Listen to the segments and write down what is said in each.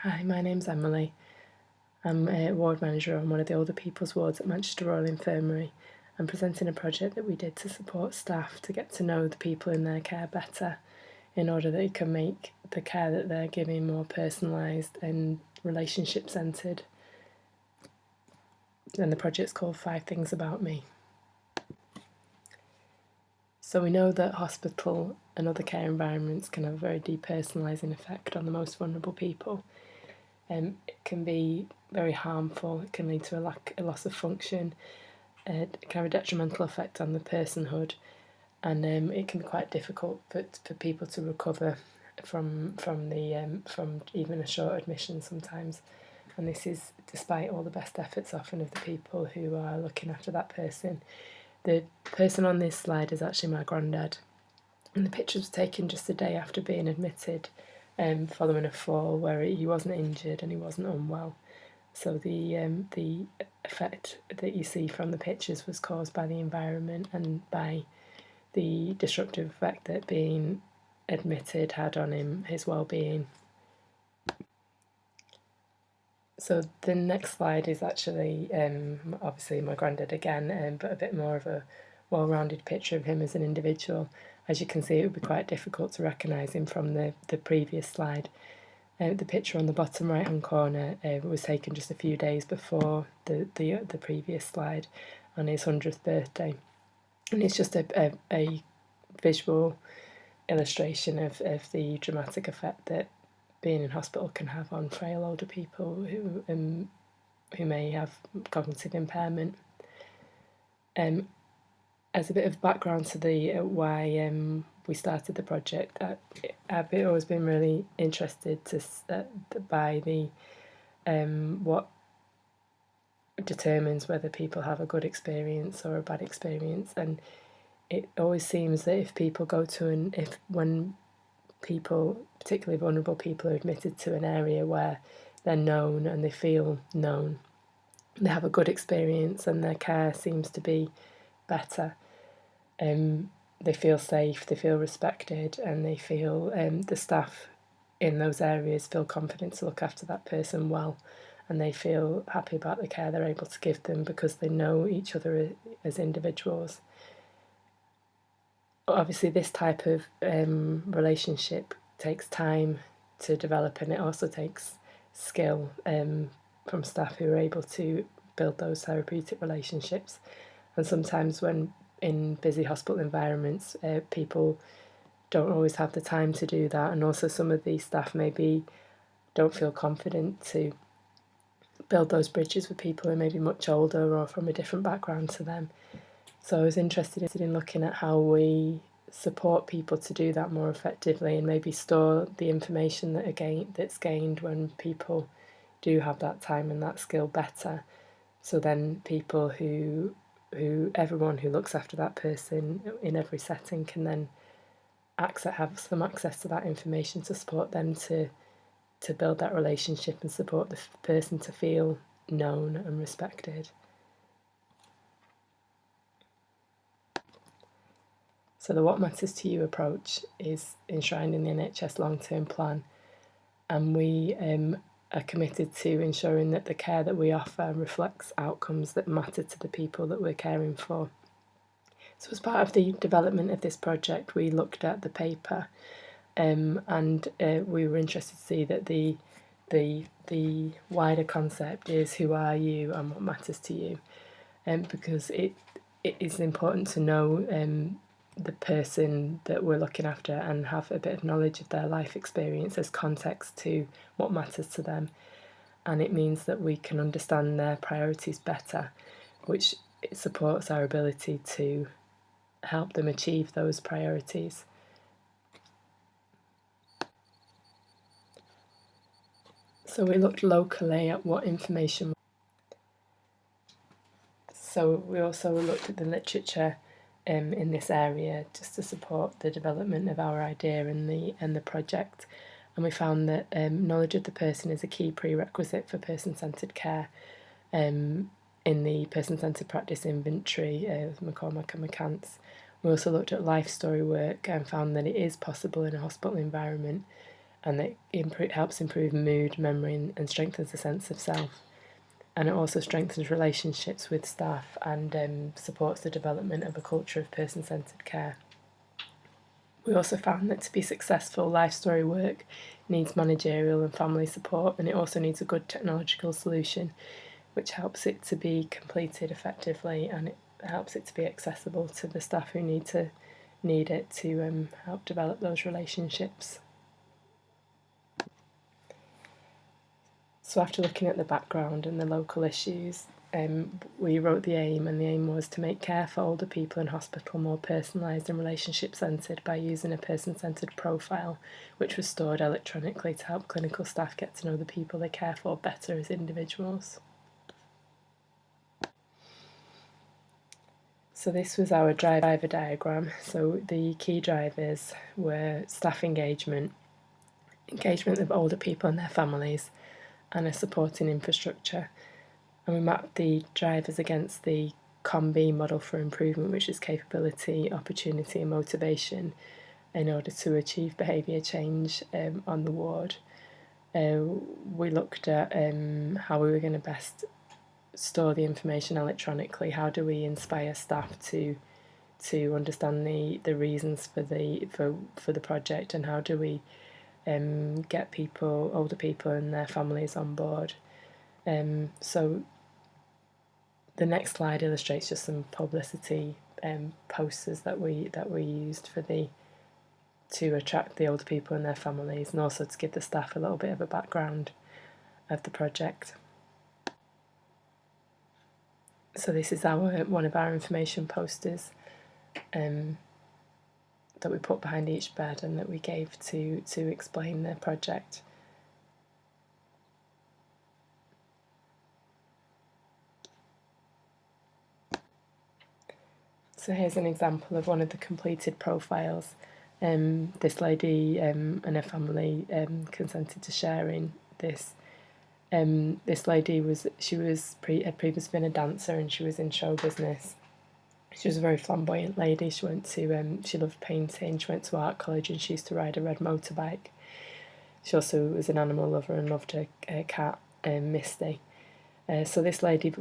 Hi, my name's Emily. I'm a ward manager on one of the older people's wards at Manchester Royal Infirmary. I'm presenting a project that we did to support staff to get to know the people in their care better in order that it can make the care that they're giving more personalised and relationship centred. And the project's called 5 Things About Me. So we know that hospital and other care environments can have a very depersonalising effect on the most vulnerable people. It can be very harmful, it can lead to a loss of function, it can have a detrimental effect on the personhood, and it can be quite difficult for people to recover from even a short admission sometimes. And this is despite all the best efforts often of the people who are looking after that person. The person on this slide is actually my granddad, and the picture was taken just a day after being admitted following a fall where he wasn't injured and he wasn't unwell. So the effect that you see from the pictures was caused by the environment and by the disruptive effect that being admitted had on him, his well-being. So the next slide is actually obviously my granddad again, but a bit more of a well-rounded picture of him as an individual. As you can see, it would be quite difficult to recognise him from the previous slide. The picture on the bottom right-hand corner was taken just a few days before the previous slide on his 100th birthday. And it's just a visual illustration of the dramatic effect that being in hospital can have on frail older people who may have cognitive impairment. As a bit of background to the why we started the project, I've always been really interested by the what determines whether people have a good experience or a bad experience, and it always seems that if people go to when people, particularly vulnerable people, are admitted to an area where they're known and they feel known, they have a good experience and their care seems to be better. They feel safe, they feel respected, and they feel the staff in those areas feel confident to look after that person well, and they feel happy about the care they're able to give them because they know each other as individuals. Obviously, this type of relationship takes time to develop, and it also takes skill from staff who are able to build those therapeutic relationships. And sometimes when in busy hospital environments, people don't always have the time to do that, and also some of these staff maybe don't feel confident to build those bridges with people who may be much older or from a different background to them. So I was interested in looking at how we support people to do that more effectively and maybe store the information that's gained when people do have that time and that skill better. So then people everyone who looks after that person in every setting can then have some access to that information to support them to build that relationship and support the person to feel known and respected. So the What Matters to You approach is enshrined in the NHS long-term plan, and we are committed to ensuring that the care that we offer reflects outcomes that matter to the people that we're caring for. So as part of the development of this project, we looked at the paper and we were interested to see that the wider concept is who are you and what matters to you, because it is important to know the person that we're looking after and have a bit of knowledge of their life experience as context to what matters to them. And it means that we can understand their priorities better, which supports our ability to help them achieve those priorities. So we looked locally at what information. So we also looked at the literature in this area just to support the development of our idea and the project, and we found that knowledge of the person is a key prerequisite for person-centred care. In the person-centred practice inventory of McCormack and McCants, we also looked at life story work and found that it is possible in a hospital environment, and it helps improve mood, memory, and strengthens the sense of self. And it also strengthens relationships with staff and supports the development of a culture of person-centred care. We also found that to be successful, life story work needs managerial and family support, and it also needs a good technological solution which helps it to be completed effectively, and it helps it to be accessible to the staff who need it to help develop those relationships. So after looking at the background and the local issues, we wrote the aim, and the aim was to make care for older people in hospital more personalised and relationship-centred by using a person-centred profile which was stored electronically to help clinical staff get to know the people they care for better as individuals. So this was our driver diagram. So the key drivers were staff engagement of older people and their families, and a supporting infrastructure. And we mapped the drivers against the COM-B model for improvement, which is capability, opportunity and motivation, in order to achieve behaviour change on the ward. We looked at how we were going to best store the information electronically. How do we inspire staff to understand the reasons for the project, and how do we get older people and their families on board. So the next slide illustrates just some publicity posters that we used to attract the older people and their families, and also to give the staff a little bit of a background of the project. So this is one of our information posters that we put behind each bed and that we gave to explain the project. So here's an example of one of the completed profiles. This lady and her family consented to sharing this. This lady had previously been a dancer, and she was in show business. She was a very flamboyant lady. She loved painting. She went to art college, and she used to ride a red motorbike. She also was an animal lover and loved her cat, Misty. So this lady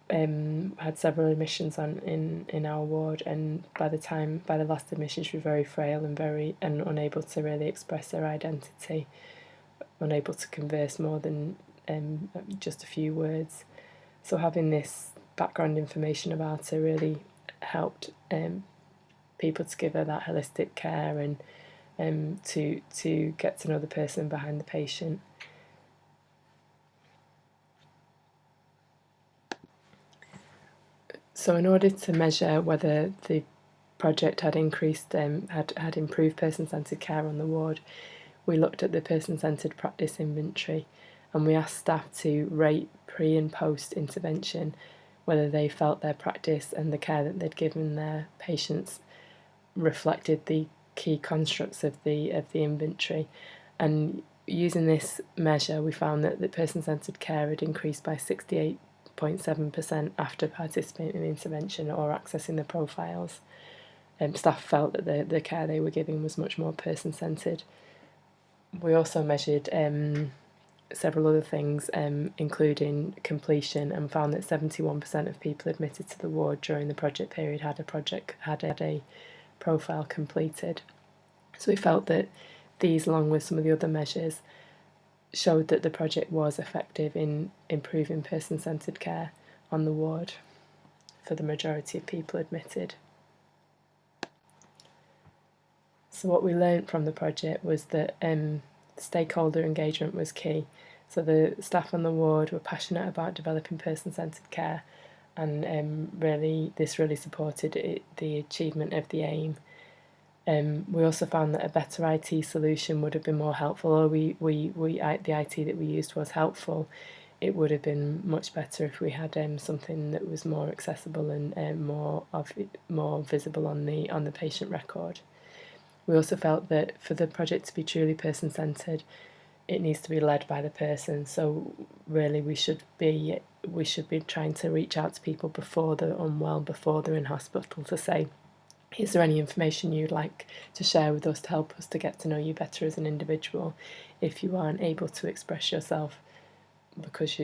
had several admissions in our ward, and by the last admission, she was very frail and unable to really express her identity, unable to converse more than just a few words. So having this background information about her really helped people to give her that holistic care and to get to know the person behind the patient. So in order to measure whether the project had improved person-centred care on the ward, we looked at the person-centred practice inventory, and we asked staff to rate pre and post intervention whether they felt their practice and the care that they'd given their patients reflected the key constructs of the inventory. And using this measure, we found that the person-centred care had increased by 68.7% after participating in the intervention or accessing the profiles. Staff felt that the care they were giving was much more person-centred. We also measured several other things, including completion, and found that 71% of people admitted to the ward during the project period had a profile completed. So we felt that these, along with some of the other measures, showed that the project was effective in improving person-centred care on the ward for the majority of people admitted. So what we learned from the project was that stakeholder engagement was key. So the staff on the ward were passionate about developing person-centred care, and this really supported the achievement of the aim. We also found that a better IT solution would have been more helpful. Although the IT that we used was helpful, it would have been much better if we had something that was more accessible and more visible on the patient record. We also felt that for the project to be truly person-centred, it needs to be led by the person. So really, we should be trying to reach out to people before they're unwell, before they're in hospital, to say, is there any information you'd like to share with us to help us to get to know you better as an individual if you aren't able to express yourself because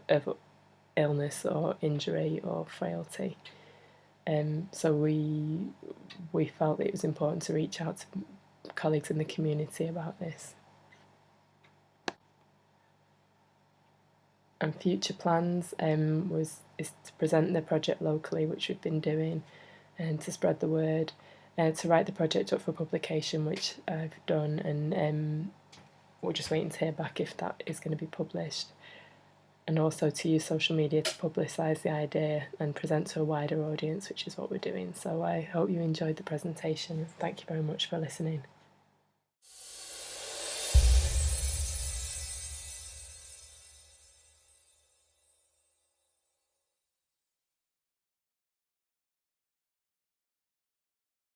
of illness or injury or frailty? So we felt that it was important to reach out to colleagues in the community about this. And future plans is to present the project locally, which we've been doing, and to spread the word, to write the project up for publication, which I've done, and we're just waiting to hear back if that is going to be published. And also to use social media to publicise the idea and present to a wider audience, which is what we're doing. So I hope you enjoyed the presentation. Thank you very much for listening.